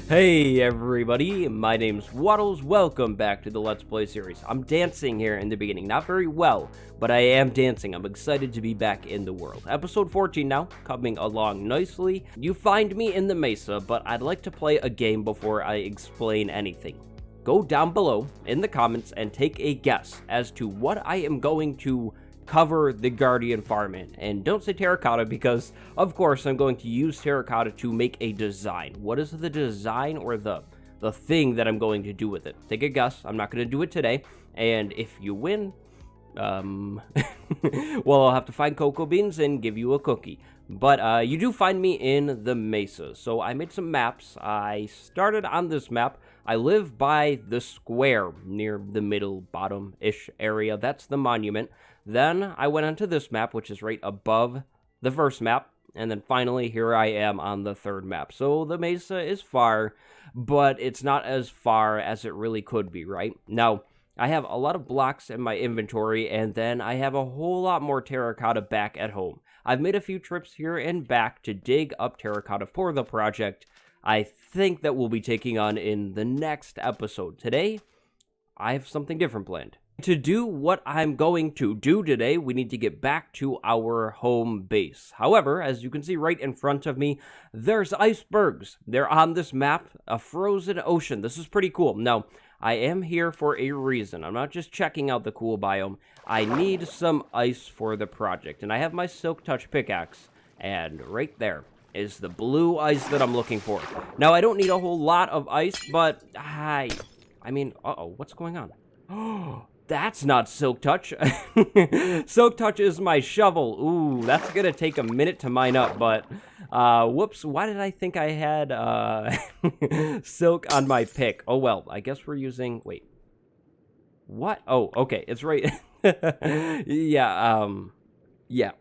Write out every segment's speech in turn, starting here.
Hey everybody, my name's Waddles. Welcome back to the Let's Play series. I'm dancing here in the beginning, not very well, but I am dancing. I'm excited to be back in the world. Episode 14 now, coming along nicely. You find me in the Mesa, but I'd like to play a game before I explain anything. Go down below in the comments and take a guess as to what I am going to cover the Guardian farm in. And don't say terracotta because, of course, I'm going to use terracotta to make a design. What is the design or the thing that I'm going to do with it? Take a guess. I'm not going to do it today. And if you win, well, I'll have to find cocoa beans and give you a cookie. But you do find me in the Mesa. So I made some maps. I started on this map. I live by the square near the middle bottom-ish area. That's the monument. Then I went onto this map, which is right above the first map. And then finally, here I am on the third map. So the Mesa is far, but it's not as far as it really could be, right? Now, I have a lot of blocks in my inventory, and then I have a whole lot more terracotta back at home. I've made a few trips here and back to dig up terracotta for the project I think that we'll be taking on in the next episode. Today, I have something different planned. To do what I'm going to do today, we need to get back to our home base. However, as you can see right in front of me, there's icebergs. They're on this map, a frozen ocean. This is pretty cool. Now, I am here for a reason. I'm not just checking out the cool biome. I need some ice for the project, and I have my Silk Touch pickaxe, and right there is the blue ice that I'm looking for. Now, I don't need a whole lot of ice, but I mean, uh-oh, what's going on? Oh, that's not Silk Touch. Silk Touch is my shovel. Ooh, that's gonna take a minute to mine up, but whoops, why did I think I had silk on my pick? Oh well, I guess we're using, wait. What? Oh, okay, it's right. Yeah.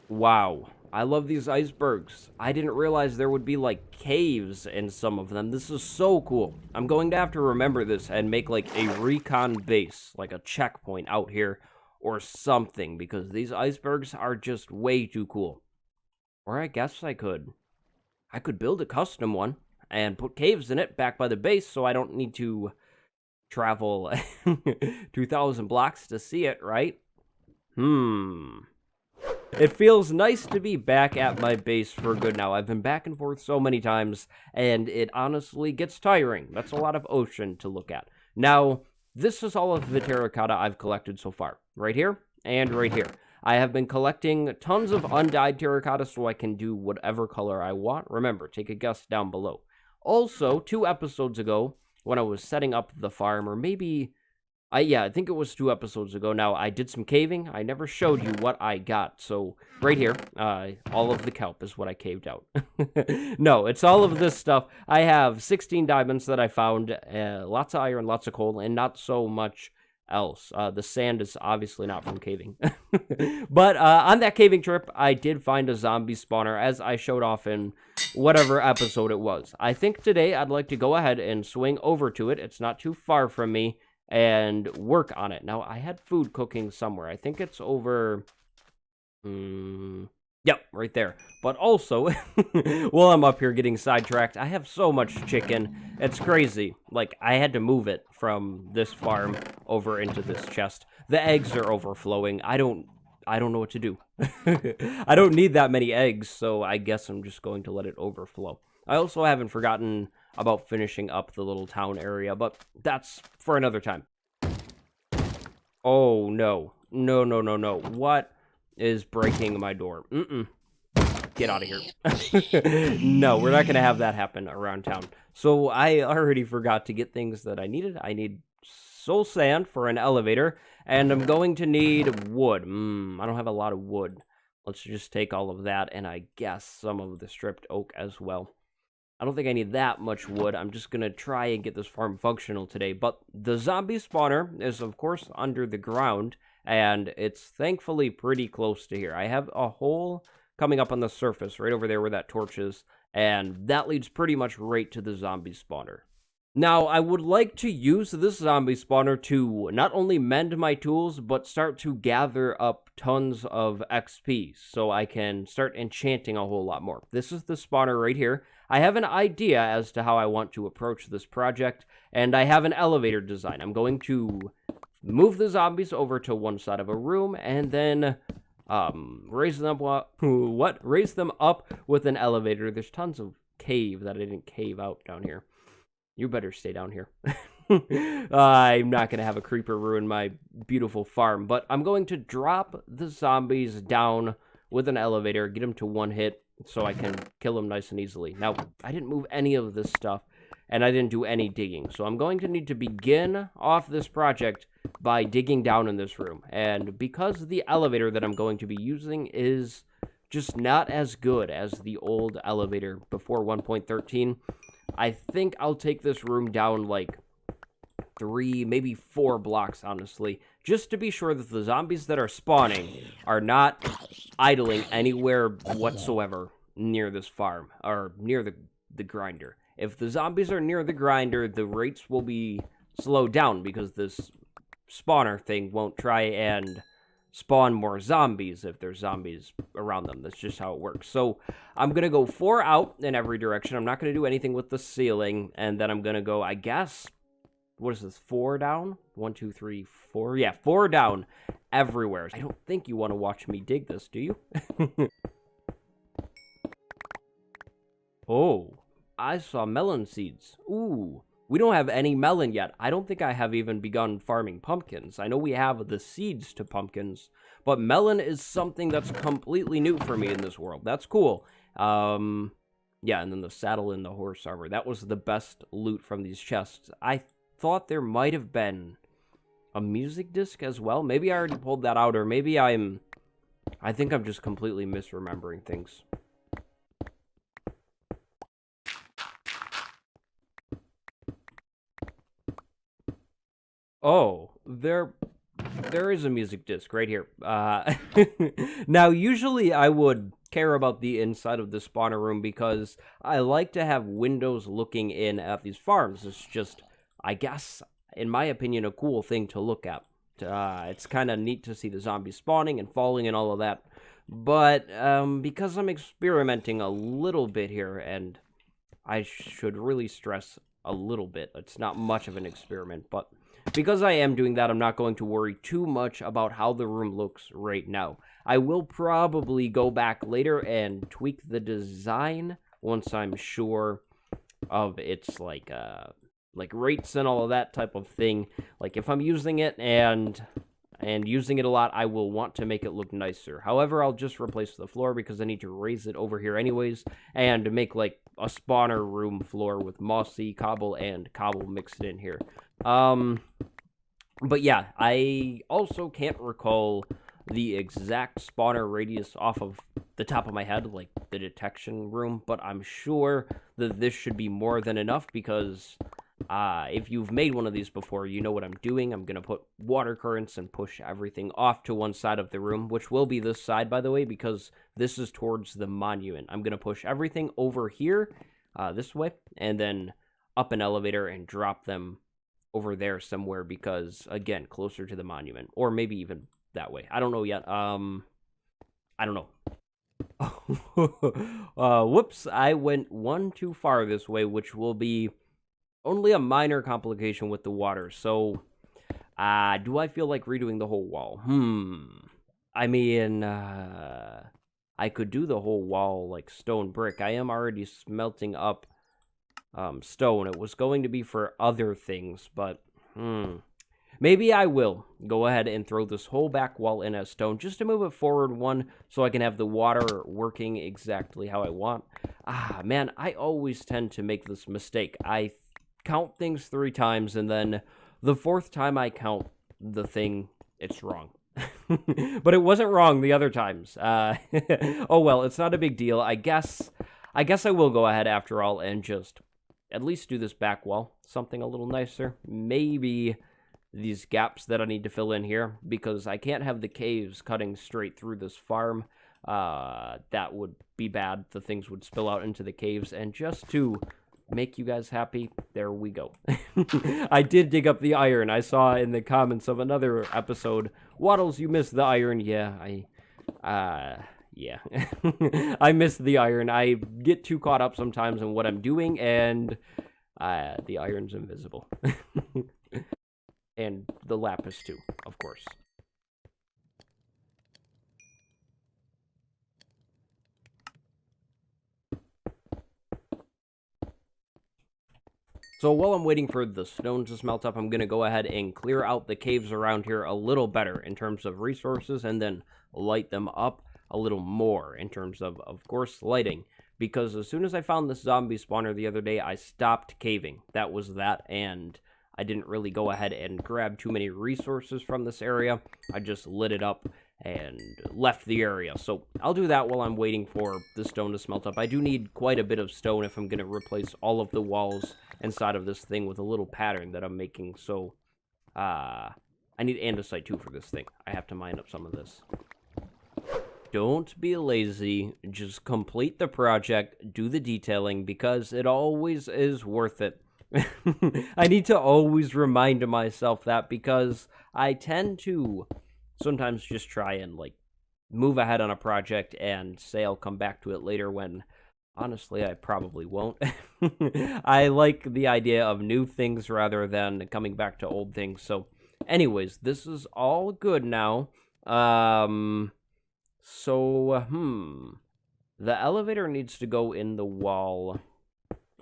Wow. I love these icebergs. I didn't realize there would be, like, caves in some of them. This is so cool. I'm going to have to remember this and make, like, a recon base, like a checkpoint out here or something, because these icebergs are just way too cool. Or I guess I could build a custom one and put caves in it back by the base so I don't need to travel 2,000 blocks to see it, right? It feels nice to be back at my base for good now. I've been back and forth so many times, and it honestly gets tiring. That's a lot of ocean to look at. Now, this is all of the terracotta I've collected so far. Right here and right here. I have been collecting tons of undyed terracotta so I can do whatever color I want. Remember, take a guess down below. Also, 2 episodes ago, when I was setting up the farm, or maybe... I think it was 2 episodes ago now, I did some caving. I never showed you what I got. So, right here, all of the kelp is what I caved out. No, it's all of this stuff. I have 16 diamonds that I found, lots of iron, lots of coal, and not so much else. The sand is obviously not from caving. But on that caving trip, I did find a zombie spawner, as I showed off in whatever episode it was. I think today I'd like to go ahead and swing over to it. It's not too far from me. And work on it. Now, I had food cooking somewhere. I think it's over... Yep, right there. But also, while I'm up here getting sidetracked, I have so much chicken. It's crazy. Like, I had to move it from this farm over into this chest. The eggs are overflowing. I don't know what to do. I don't need that many eggs, so I guess I'm just going to let it overflow. I also haven't forgotten about finishing up the little town area, but that's for another time. Oh, no. No. What is breaking my door? Get out of here. No, we're not going to have that happen around town. So I already forgot to get things that I needed. I need soul sand for an elevator, and I'm going to need wood. I don't have a lot of wood. Let's just take all of that, and I guess some of the stripped oak as well. I don't think I need that much wood. I'm just going to try and get this farm functional today. But the zombie spawner is, of course, under the ground, and it's thankfully pretty close to here. I have a hole coming up on the surface right over there where that torch is, and that leads pretty much right to the zombie spawner. Now, I would like to use this zombie spawner to not only mend my tools, but start to gather up tons of XP so I can start enchanting a whole lot more. This is the spawner right here. I have an idea as to how I want to approach this project, and I have an elevator design. I'm going to move the zombies over to one side of a room, and then raise them up. Raise them up with an elevator. There's tons of cave that I didn't cave out down here. You better stay down here. I'm not going to have a creeper ruin my beautiful farm, but I'm going to drop the zombies down with an elevator, get them to one hit so I can kill them nice and easily. Now, I didn't move any of this stuff, and I didn't do any digging, so I'm going to need to begin off this project by digging down in this room. And because the elevator that I'm going to be using is just not as good as the old elevator before 1.13, I think I'll take this room down like 3, maybe 4 blocks, honestly, just to be sure that the zombies that are spawning are not idling anywhere whatsoever near this farm, or near the grinder. If the zombies are near the grinder, the rates will be slowed down because this spawner thing won't try and spawn more zombies if there's zombies around them. That's just how it works. So I'm going to go 4 out in every direction. I'm not going to do anything with the ceiling. And then I'm going to go, I guess, what is this, 4 down? 1, 2, 3, 4. Yeah, 4 down everywhere. I don't think you want to watch me dig this, do you? Oh, I saw melon seeds. Ooh. We don't have any melon yet. I don't think I have even begun farming pumpkins. I know we have the seeds to pumpkins, but melon is something that's completely new for me in this world. That's cool. Yeah, and then the saddle and the horse armor. That was the best loot from these chests. I thought there might have been a music disc as well. Maybe I already pulled that out, or maybe I think I'm just completely misremembering things. Oh, there is a music disc right here. Now, usually I would care about the inside of the spawner room because I like to have windows looking in at these farms. It's just, I guess, in my opinion, a cool thing to look at. It's kind of neat to see the zombies spawning and falling and all of that. But because I'm experimenting a little bit here, and I should really stress a little bit, it's not much of an experiment, but because I am doing that, I'm not going to worry too much about how the room looks right now. I will probably go back later and tweak the design once I'm sure of its like rates and all of that type of thing. Like if I'm using it and using it a lot, I will want to make it look nicer. However, I'll just replace the floor because I need to raise it over here anyways and make like a spawner room floor with mossy cobble and cobble mixed in here. But yeah, I also can't recall the exact spawner radius off of the top of my head, like the detection room, but I'm sure that this should be more than enough because if you've made one of these before, you know what I'm doing. I'm going to put water currents and push everything off to one side of the room, which will be this side, by the way, because this is towards the monument. I'm going to push everything over here this way and then up an elevator and drop them over there somewhere because, again, closer to the monument. Or maybe even that way. I don't know yet. I don't know. Whoops, I went one too far this way, which will be only a minor complication with the water. So, do I feel like redoing the whole wall? I mean, I could do the whole wall like stone brick. I am already smelting up stone. It was going to be for other things, but maybe I will go ahead and throw this whole back wall in as stone just to move it forward one so I can have the water working exactly how I want. Man, I always tend to make this mistake. I count things 3 times and then the 4th time I count the thing, it's wrong. But it wasn't wrong the other times. Oh well, it's not a big deal. I guess I will go ahead after all and just at least do this back wall, something a little nicer. Maybe these gaps that I need to fill in here, because I can't have the caves cutting straight through this farm. That would be bad. The things would spill out into the caves, and just to make you guys happy, there we go. I did dig up the iron. I saw in the comments of another episode, Waddles, you missed the iron. Yeah, yeah. I missed the iron. I get too caught up sometimes in what I'm doing, and the iron's invisible. And the lapis too, of course. So while I'm waiting for the stone to smelt up, I'm going to go ahead and clear out the caves around here a little better in terms of resources, and then light them up a little more in terms of course, lighting. Because as soon as I found this zombie spawner the other day, I stopped caving. That was that, and I didn't really go ahead and grab too many resources from this area. I just lit it up and left the area. So I'll do that while I'm waiting for the stone to smelt up. I do need quite a bit of stone if I'm going to replace all of the walls inside of this thing with a little pattern that I'm making. So I need andesite too for this thing. I have to mine up some of this. Don't be lazy. Just complete the project, do the detailing, because it always is worth it. I need to always remind myself that, because I tend to sometimes just try and, like, move ahead on a project and say I'll come back to it later when, honestly, I probably won't. I like the idea of new things rather than coming back to old things. So, anyways, this is all good now. The elevator needs to go in the wall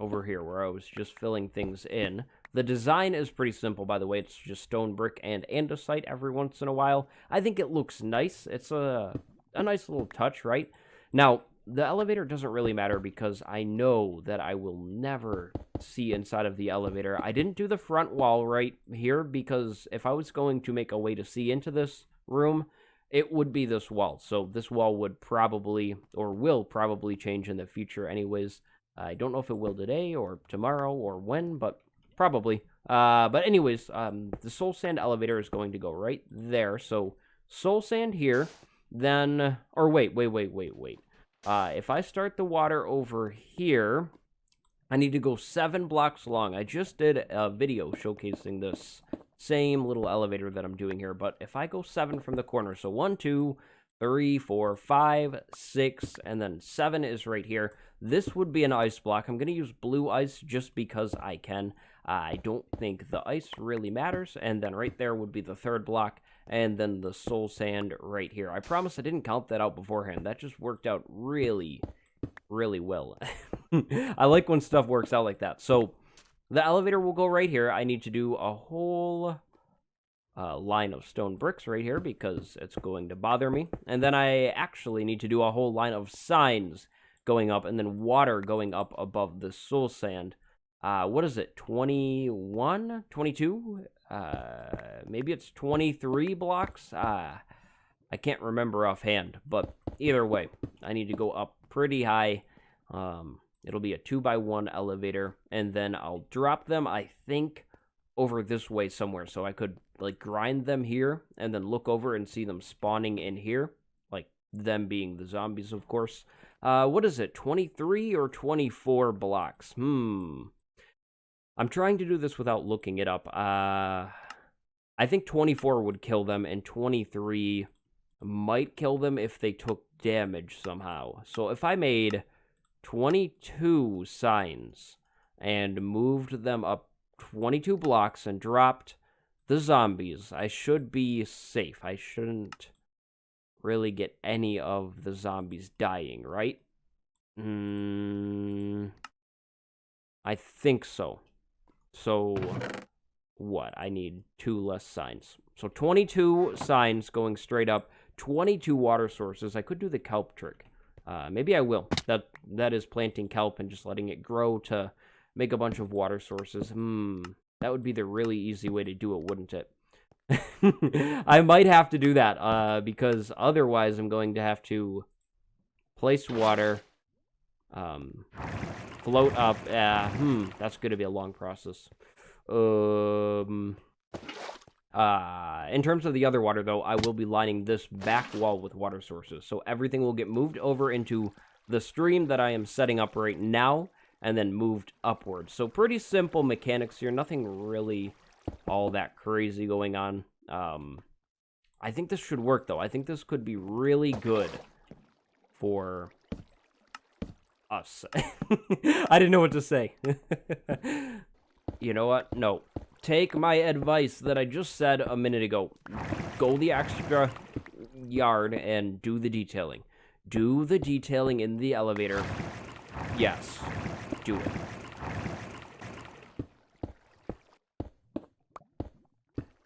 over here where I was just filling things in. The design is pretty simple, by the way. It's just stone, brick, and andesite every once in a while. I think it looks nice. It's a nice little touch, right? Now, the elevator doesn't really matter because I know that I will never see inside of the elevator. I didn't do the front wall right here because if I was going to make a way to see into this room, it would be this wall. So this wall would probably, or will probably change in the future anyways. I don't know if it will today or tomorrow or when, but probably. But anyways, the soul sand elevator is going to go right there. So soul sand here, then, or wait. If I start the water over here, I need to go 7 blocks long. I just did a video showcasing this same little elevator that I'm doing here, but if I go 7 from the corner, so 1, 2, 3, 4, 5, 6, and then 7 is right here. This would be an ice block. I'm going to use blue ice just because I can. I don't think the ice really matters, and then right there would be the 3rd block, and then the soul sand right here. I promise I didn't count that out beforehand. That just worked out really, really well. I like when stuff works out like that. So the elevator will go right here. I need to do a whole line of stone bricks right here because it's going to bother me. And then I actually need to do a whole line of signs going up and then water going up above the soul sand. What is it, 21? 22? Maybe it's 23 blocks? I can't remember offhand, but either way, I need to go up pretty high. It'll be a 2x1 elevator, and then I'll drop them, I think, over this way somewhere, so I could, like, grind them here, and then look over and see them spawning in here, like, them being the zombies, of course. What is it, 23 or 24 blocks? I'm trying to do this without looking it up. I think 24 would kill them, and 23 might kill them if they took damage somehow. So if I made 22 signs and moved them up 22 blocks and dropped the zombies, I should be safe. I shouldn't really get any of the zombies dying, right? I think so. So, what? I need 2 less signs. So 22 signs going straight up, 22 water sources. I could do the kelp trick. Maybe I will. That is planting kelp and just letting it grow to make a bunch of water sources. That would be the really easy way to do it, wouldn't it? I might have to do that, because otherwise I'm going to have to place water, float up. That's going to be a long process. In terms of the other water, though, I will be lining this back wall with water sources. So everything will get moved over into the stream that I am setting up right now. and then moved upwards. So pretty simple mechanics here. Nothing really all that crazy going on. I think this should work, though. I think this could be really good for us. I didn't know what to say. You know what? No. Take my advice that I just said a minute ago. Go the extra yard and do the detailing. Do the detailing in the elevator. Yes. Do it.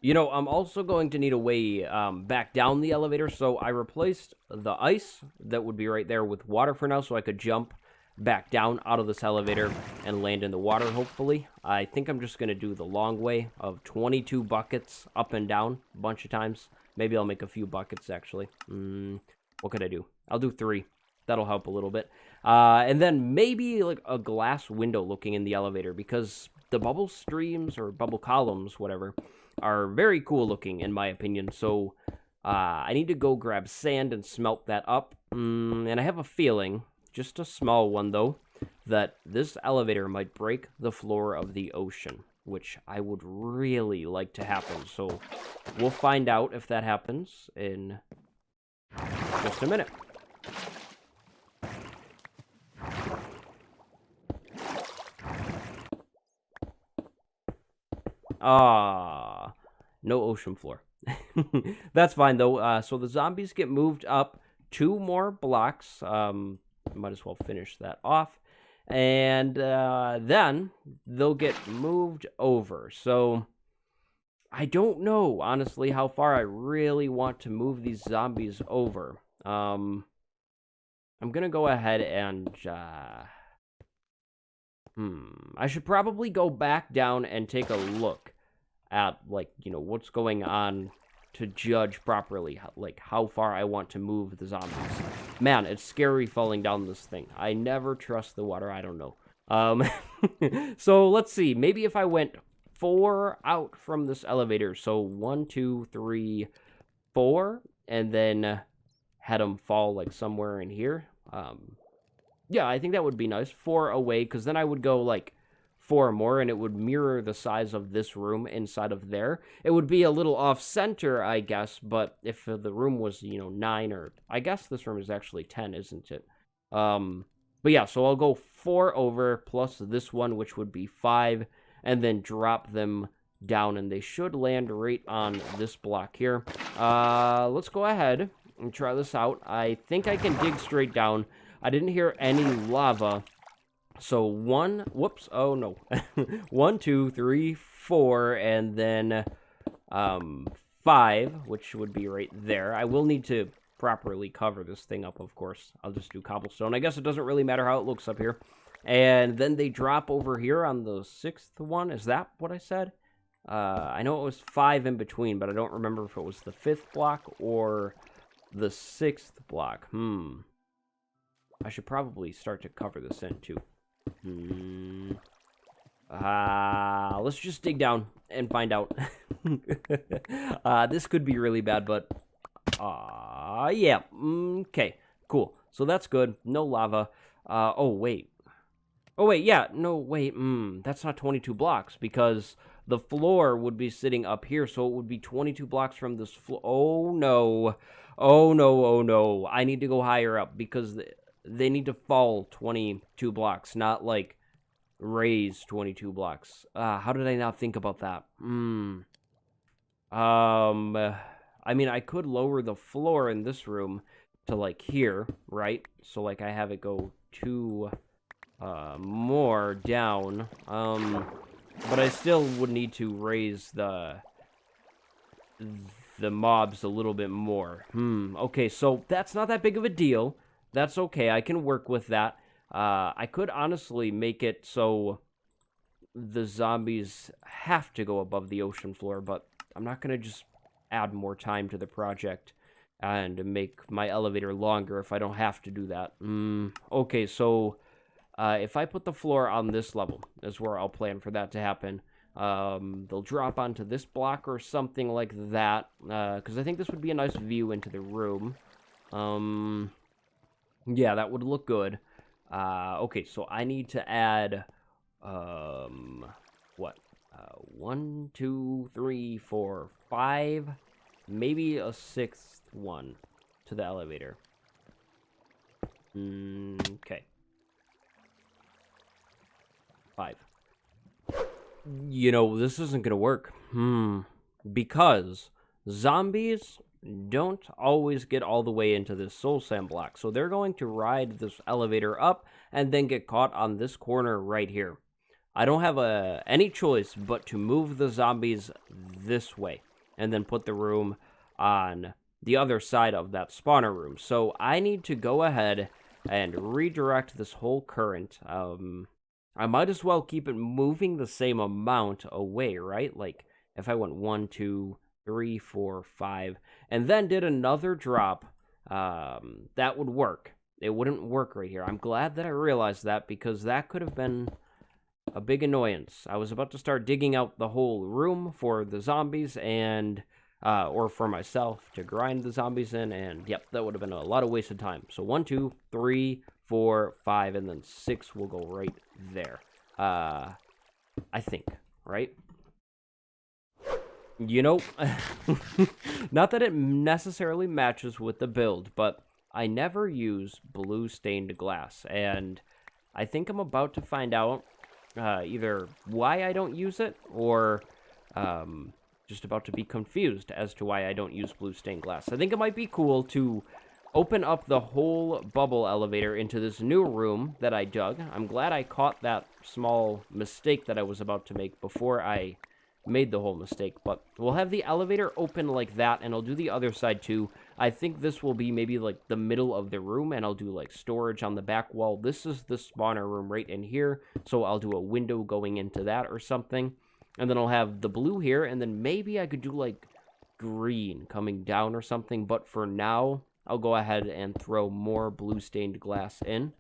You know, I'm also going to need a way back down the elevator, so I replaced the ice that would be right there with water for now, so I could jump back down out of this elevator and land in the water, hopefully. I think I'm just going to do the long way of 22 buckets up and down a bunch of times. Maybe I'll make a few buckets, actually. What could I do? I'll do 3. That'll help a little bit. And then maybe like a glass window looking in the elevator, because the bubble streams or bubble columns, whatever, are very cool looking in my opinion. So I need to go grab sand and smelt that up. And I have a feeling, just a small one though, that this elevator might break the floor of the ocean, which I would really like to happen. So we'll find out if that happens in just a minute. No ocean floor. That's fine, though. So the zombies get moved up 2 more blocks. Might as well finish that off. And then they'll get moved over. So I don't know, honestly, how far I really want to move these zombies over. I'm going to go ahead and... I should probably go back down and take a look at, like, you know, what's going on to judge properly, like, how far I want to move the zombies. Man, it's scary falling down this thing. I never trust the water. I don't know. So let's see. Maybe if I went 4 out from this elevator. So 1, 2, 3, 4, and then had them fall, like, somewhere in here. Yeah, I think that would be nice. 4 away, because then I would go, like, 4 more, and it would mirror the size of this room inside of there. It would be a little off-center, I guess, but if the room was, you know, 9, or... I guess this room is actually 10, isn't it? But yeah, so I'll go 4 over, plus this one, which would be 5, and then drop them down, and they should land right on this block here. Let's go ahead and try this out. I think I can dig straight down. I didn't hear any lava. So 1, whoops, oh no. 1, 2, 3, 4, and then 5, which would be right there. I will need to properly cover this thing up, of course. I'll just do cobblestone. I guess it doesn't really matter how it looks up here. And then they drop over here on the 6th one. Is that what I said? I know it was 5 in between, but I don't remember if it was the 5th block or the 6th block. I should probably start to cover this in, too. Let's just dig down and find out. This could be really bad, but... yeah. Okay, cool. So that's good. No lava. Oh, wait. Oh, wait, yeah. No, wait. That's not 22 blocks, because the floor would be sitting up here, so it would be 22 blocks from this floor. Oh, no. Oh, no, oh, no. I need to go higher up, because... They need to fall 22 blocks, not, like, raise 22 blocks. How did I not think about that? I mean, I could lower the floor in this room to, like, here, right? So, like, I have it go 2 more down. But I still would need to raise the mobs a little bit more. Okay, so that's not that big of a deal. That's okay, I can work with that. I could honestly make it so the zombies have to go above the ocean floor, but I'm not going to just add more time to the project and make my elevator longer if I don't have to do that. Okay, so if I put the floor on this level is where I'll plan for that to happen. They'll drop onto this block or something like that, because I think this would be a nice view into the room. Yeah, that would look good. Okay, so I need to add, what? 1, 2, 3, 4, 5, maybe a 6th one to the elevator. Okay. 5. You know, this isn't gonna work. Because zombies don't always get all the way into this soul sand block, so they're going to ride this elevator up and then get caught on this corner right here. I don't have any choice but to move the zombies this way and then put the room on the other side of that spawner room. So I need to go ahead and redirect this whole current. I might as well keep it moving the same amount away, right? Like if I went 1, 2, 3, 4, 5, and then did another drop, that would work. It wouldn't work right here. I'm glad that I realized that, because that could have been a big annoyance. I was about to start digging out the whole room for the zombies and, or for myself to grind the zombies in, and yep, that would have been a lot of wasted time. So 1, 2, 3, 4, 5, and then 6 will go right there. I think, right? You know, not that it necessarily matches with the build, but I never use blue stained glass, and I think I'm about to find out either why I don't use it, or just about to be confused as to why I don't use blue stained glass. I think it might be cool to open up the whole bubble elevator into this new room that I dug. I'm glad I caught that small mistake that I was about to make before I made the whole mistake, but we'll have the elevator open like that, and I'll do the other side too. I think this will be maybe like the middle of the room, and I'll do like storage on the back wall. This is the spawner room right in here, so I'll do a window going into that or something, and then I'll have the blue here, and then maybe I could do like green coming down or something, but for now I'll go ahead and throw more blue stained glass in.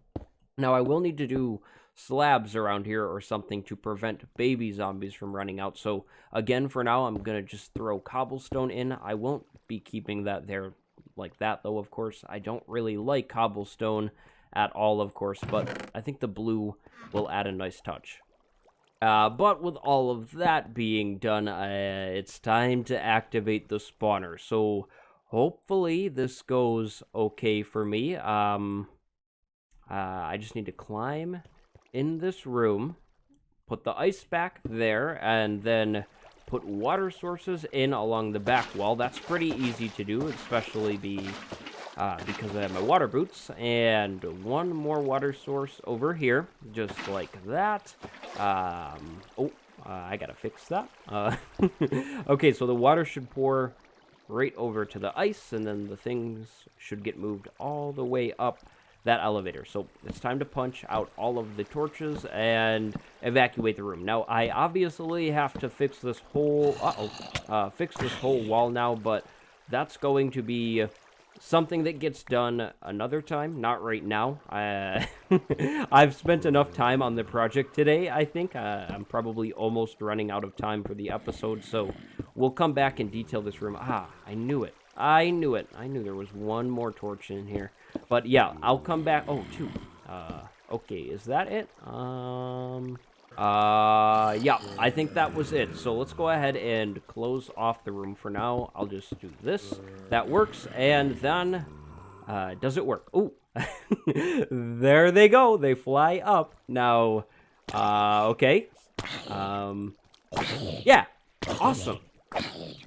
Now I will need to do slabs around here or something to prevent baby zombies from running out. So again, for now, I'm going to just throw cobblestone in. I won't be keeping that there like that, though, of course. I don't really like cobblestone at all, of course, but I think the blue will add a nice touch. But with all of that being done, it's time to activate the spawner. So hopefully this goes okay for me. I just need to climb in this room, put the ice back there, and then put water sources in along the back wall. That's pretty easy to do, especially because I have my water boots. And one more water source over here, just like that. I gotta fix that. Okay, so the water should pour right over to the ice, and then the things should get moved all the way up that elevator. So it's time to punch out all of the torches and evacuate the room. Now, I obviously have to fix this whole, fix this whole wall now, but that's going to be something that gets done another time, not right now. I've spent enough time on the project today, I think. I'm probably almost running out of time for the episode, so we'll come back and detail this room. I knew it. I knew there was one more torch in here. But yeah, I'll come back. Oh, 2. Okay, is that it? Yeah, I think that was it. So let's go ahead and close off the room for now. I'll just do this. That works. And then, does it work? Oh, there they go. They fly up. Now, okay. Yeah, awesome.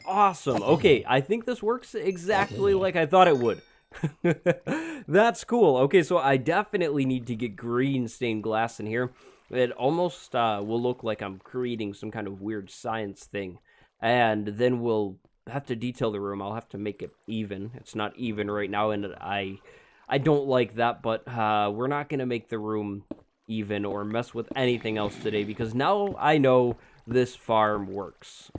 Awesome. Okay, I think this works exactly like I thought it would. That's cool. Okay, so I definitely need to get green stained glass in here. It almost will look like I'm creating some kind of weird science thing. And then we'll have to detail the room. I'll have to make it even. It's not even right now, and I don't like that, but we're not going to make the room even or mess with anything else today, because now I know this farm works.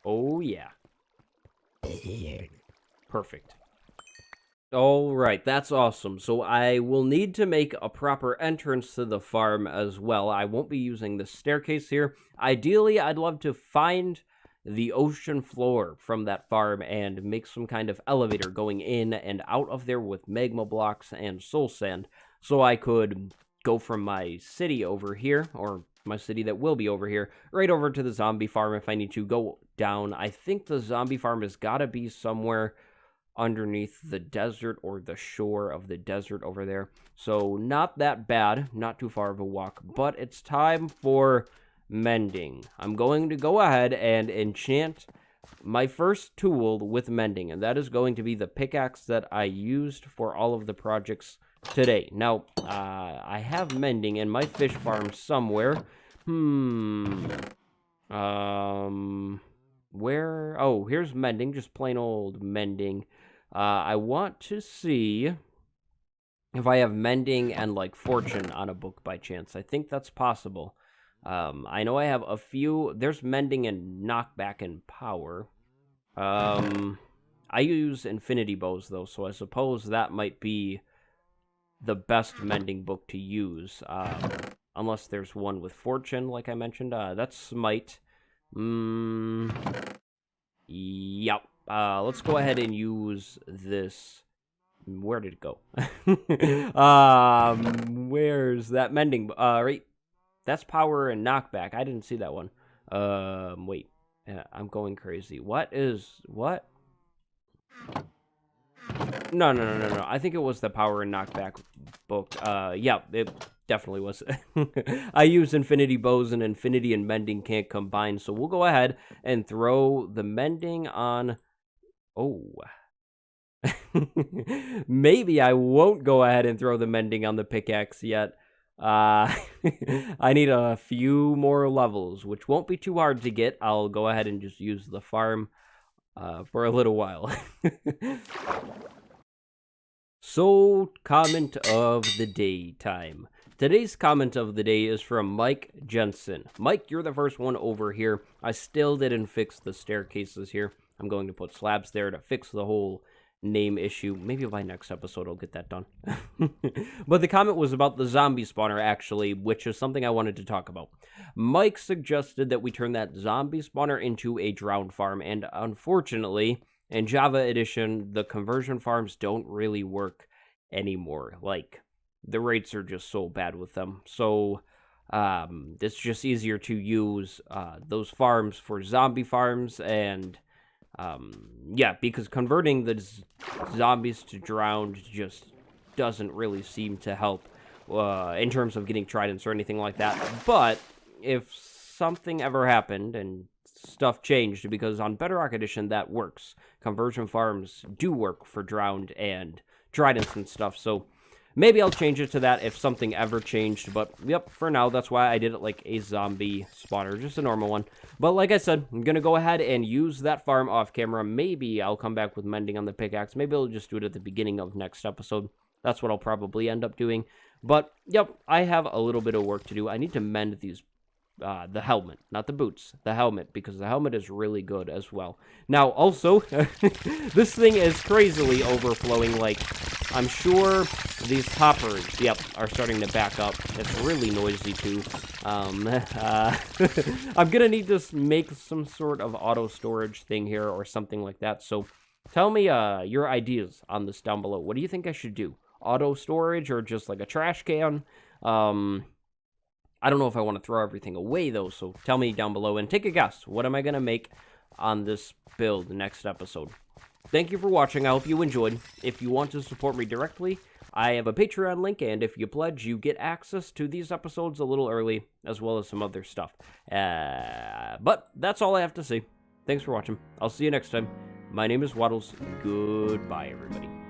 Oh, yeah. Perfect. All right, that's awesome. So I will need to make a proper entrance to the farm as well. I won't be using the staircase here. Ideally, I'd love to find the ocean floor from that farm and make some kind of elevator going in and out of there with magma blocks and soul sand, so I could go from my city over here, or my city that will be over here, right over to the zombie farm if I need to go down. I think the zombie farm has got to be somewhere underneath the desert or the shore of the desert over there. So not that bad, not too far of a walk, but it's time for mending. I'm going to go ahead and enchant my first tool with mending, and that is going to be the pickaxe that I used for all of the projects today. Now, I have mending in my fish farm somewhere. Where? Oh, here's mending, just plain old mending. I want to see if I have mending and, like, fortune on a book by chance. I think that's possible. I know I have a few. There's mending and knockback and power. I use infinity bows, though, so I suppose that might be the best mending book to use. Unless there's one with fortune, like I mentioned. That's smite. Yep. Let's go ahead and use this. Where did it go? Where's that mending? Right. That's power and knockback. I didn't see that one. Wait. I'm going crazy. What? No. I think it was the power and knockback book. Yeah, it definitely was. I use infinity bows, and infinity and mending can't combine, so we'll go ahead and throw the mending on. Oh. Maybe I won't go ahead and throw the mending on the pickaxe yet. I need a few more levels, which won't be too hard to get. I'll go ahead and just use the farm for a little while. So, comment of the day time. Today's comment of the day is from Mike Jensen. Mike, you're the first one over here. I still didn't fix the staircases here. I'm going to put slabs there to fix the whole name issue. Maybe by next episode I'll get that done. But the comment was about the zombie spawner, actually, which is something I wanted to talk about. Mike suggested that we turn that zombie spawner into a drowned farm, and unfortunately, in Java Edition, the conversion farms don't really work anymore. Like, the rates are just so bad with them. So, it's just easier to use those farms for zombie farms, and yeah, because converting the zombies to drowned just doesn't really seem to help in terms of getting tridents or anything like that. But if something ever happened and stuff changed, because on Bedrock Edition that works. Conversion farms do work for drowned and tridents and stuff, so maybe I'll change it to that if something ever changed, but yep, for now, that's why I did it like a zombie spawner, just a normal one. But like I said, I'm going to go ahead and use that farm off camera. Maybe I'll come back with mending on the pickaxe. Maybe I'll just do it at the beginning of next episode. That's what I'll probably end up doing. But yep, I have a little bit of work to do. I need to mend these the helmet, not the boots, the helmet, because the helmet is really good as well. Now, also, this thing is crazily overflowing. Like, I'm sure these hoppers, yep, are starting to back up. It's really noisy, too. I'm gonna need to make some sort of auto storage thing here or something like that. So, tell me your ideas on this down below. What do you think I should do? Auto storage or just like a trash can? I don't know if I want to throw everything away, though, so tell me down below and take a guess. What am I going to make on this build next episode? Thank you for watching. I hope you enjoyed. If you want to support me directly, I have a Patreon link, and if you pledge, you get access to these episodes a little early, as well as some other stuff. But that's all I have to say. Thanks for watching. I'll see you next time. My name is Waddles. Goodbye, everybody.